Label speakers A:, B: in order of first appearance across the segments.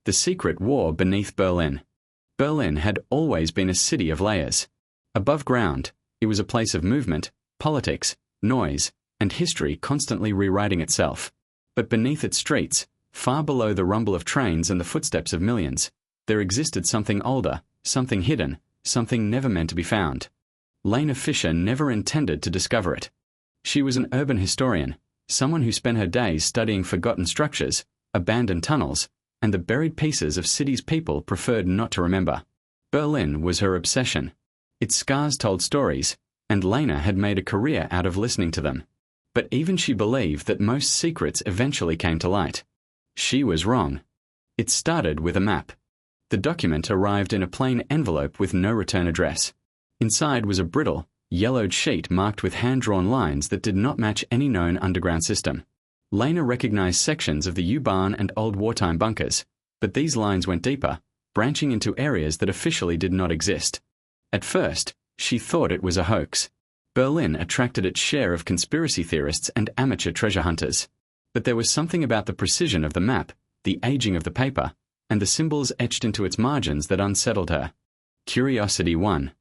A: The secret war beneath Berlin. Berlin had always been a city of layers. Above ground, it was a place of movement, politics, noise, and history constantly rewriting itself. But beneath its streets, far below the rumble of trains and the footsteps of millions, there existed something older, something hidden, something never meant to be found. Lena Fischer never intended to discover it. She was an urban historian, someone who spent her days studying forgotten structures, abandoned tunnels, and the buried pieces of cities people preferred not to remember. Berlin was her obsession. Its scars told stories, and Lena had made a career out of listening to them. But even she believed that most secrets eventually came to light. She was wrong. It started with a map. The document arrived in a plain envelope with no return address. Inside was a brittle, yellowed sheet marked with hand-drawn lines that did not match any known underground system. Lena recognized sections of the U-Bahn and old wartime bunkers, but these lines went deeper, branching into areas that officially did not exist. At first, she thought it was a hoax. Berlin attracted its share of conspiracy theorists and amateur treasure hunters. But there was something about the precision of the map, the aging of the paper, and the symbols etched into its margins that unsettled her. Curiosity won.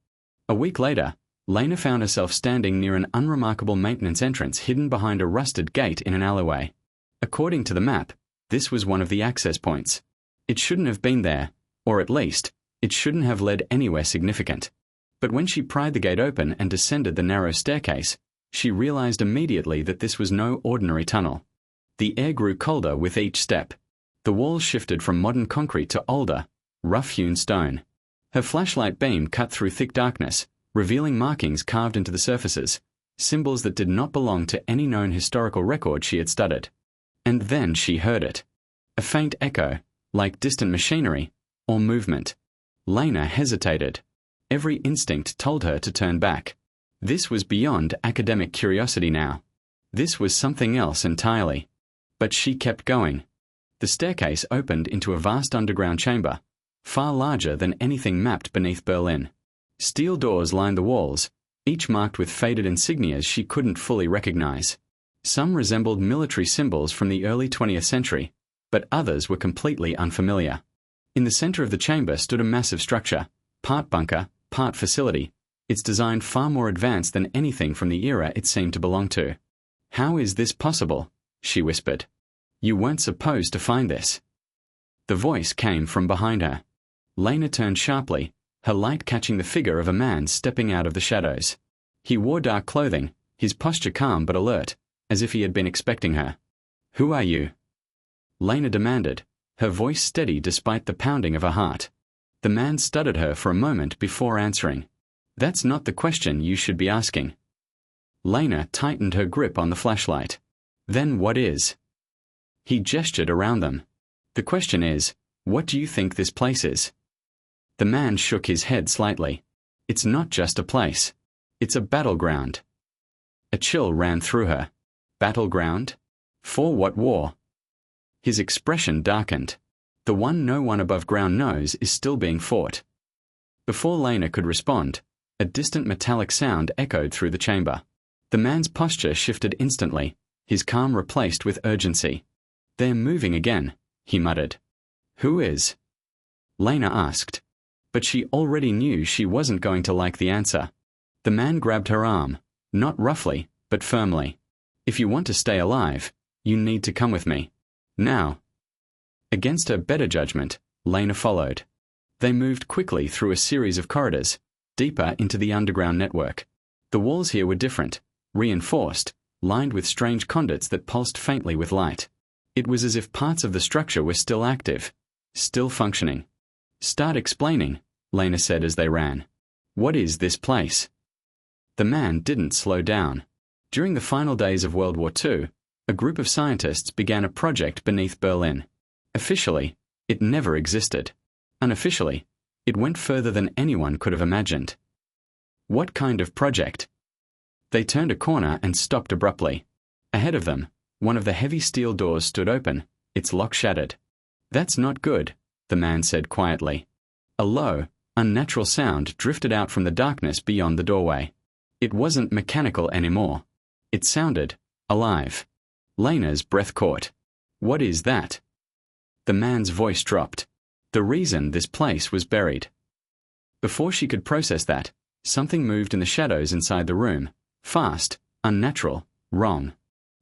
A: A week later, Lena found herself standing near an unremarkable maintenance entrance hidden behind a rusted gate in an alleyway. According to the map, this was one of the access points. It shouldn't have been there, or at least, it shouldn't have led anywhere significant. But when she pried the gate open and descended the narrow staircase, she realized immediately that this was no ordinary tunnel. The air grew colder with each step. The walls shifted from modern concrete to older, rough-hewn stone. Her flashlight beam cut through thick darkness, revealing markings carved into the surfaces, symbols that did not belong to any known historical record she had studied. And then she heard it. A faint echo, like distant machinery, or movement. Lena hesitated. Every instinct told her to turn back. This was beyond academic curiosity now. This was something else entirely. But she kept going. The staircase opened into a vast underground chamber, far larger than anything mapped beneath Berlin. Steel doors lined the walls, each marked with faded insignias she couldn't fully recognize. Some resembled military symbols from the early 20th century, but others were completely unfamiliar. In the center of the chamber stood a massive structure, part bunker, part facility, its design far more advanced than anything from the era it seemed to belong to. "How is this possible?" she whispered. "You weren't supposed to find this." The voice came from behind her. Lena turned sharply, her light catching the figure of a man stepping out of the shadows. He wore dark clothing, his posture calm but alert, as if he had been expecting her. "Who are you?" Lena demanded, her voice steady despite the pounding of her heart. The man studied her for a moment before answering. "That's not the question you should be asking." Lena tightened her grip on the flashlight. "Then what is?" He gestured around them. "The question is, what do you think this place is?" The man shook his head slightly. "It's not just a place. It's a battleground." A chill ran through her. Battleground? For what war? His expression darkened. The one no one above ground knows is still being fought. Before Lena could respond, a distant metallic sound echoed through the chamber. The man's posture shifted instantly, his calm replaced with urgency. "They're moving again," he muttered. "Who is?" Lena asked. But she already knew she wasn't going to like the answer. The man grabbed her arm, not roughly, but firmly. "If you want to stay alive, you need to come with me. Now." Against her better judgment, Lena followed. They moved quickly through a series of corridors, deeper into the underground network. The walls here were different, reinforced, lined with strange conduits that pulsed faintly with light. It was as if parts of the structure were still active, still functioning. "Start explaining," Lena said as they ran. "What is this place?" The man didn't slow down. During the final days of World War II, a group of scientists began a project beneath Berlin. Officially, it never existed. Unofficially, it went further than anyone could have imagined. What kind of project? They turned a corner and stopped abruptly. Ahead of them, one of the heavy steel doors stood open, its lock shattered. "That's not good," the man said quietly. A low, unnatural sound drifted out from the darkness beyond the doorway. It wasn't mechanical anymore. It sounded alive. Lena's breath caught. "What is that?" The man's voice dropped. The reason this place was buried. Before she could process that, something moved in the shadows inside the room. Fast, unnatural, wrong.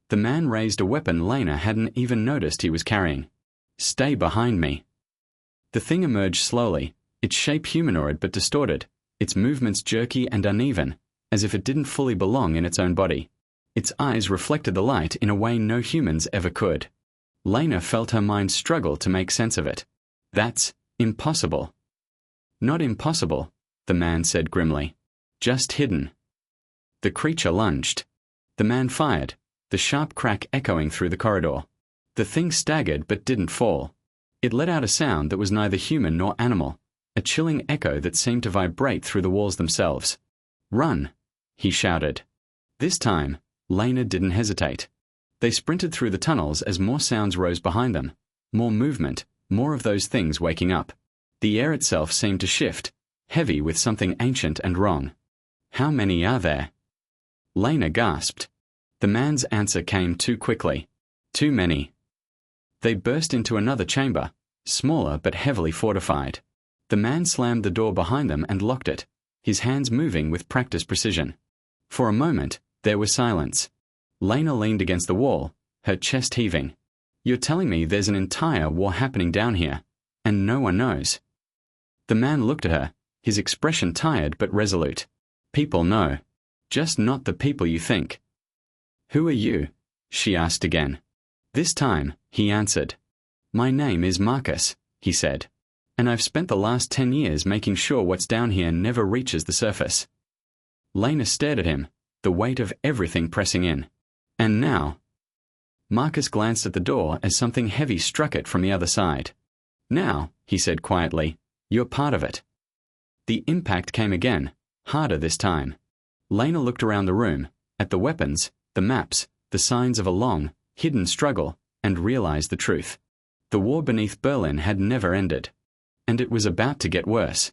A: The man raised a weapon Lena hadn't even noticed he was carrying. "Stay behind me." The thing emerged slowly, its shape humanoid but distorted, its movements jerky and uneven, as if it didn't fully belong in its own body. Its eyes reflected the light in a way no humans ever could. Lena felt her mind struggle to make sense of it. "That's impossible." "Not impossible," the man said grimly. "Just hidden." The creature lunged. The man fired, the sharp crack echoing through the corridor. The thing staggered but didn't fall. It let out a sound that was neither human nor animal, a chilling echo that seemed to vibrate through the walls themselves. "Run!" he shouted. This time, Lena didn't hesitate. They sprinted through the tunnels as more sounds rose behind them. More movement, more of those things waking up. The air itself seemed to shift, heavy with something ancient and wrong. "How many are there?" Lena gasped. The man's answer came too quickly. "Too many." They burst into another chamber, smaller but heavily fortified. The man slammed the door behind them and locked it, his hands moving with practiced precision. For a moment, there was silence. Lena leaned against the wall, her chest heaving. "You're telling me there's an entire war happening down here, and no one knows?" The man looked at her, his expression tired but resolute. "People know. Just not the people you think." "Who are you?" she asked again. This time, he answered. "My name is Marcus," he said, "and I've spent the last 10 years making sure what's down here never reaches the surface." Lena stared at him, the weight of everything pressing in. "And now?" Marcus glanced at the door as something heavy struck it from the other side. "Now," he said quietly, "you're part of it." The impact came again, harder this time. Lena looked around the room, at the weapons, the maps, the signs of a long, hidden struggle, and realized the truth. The war beneath Berlin had never ended. And it was about to get worse.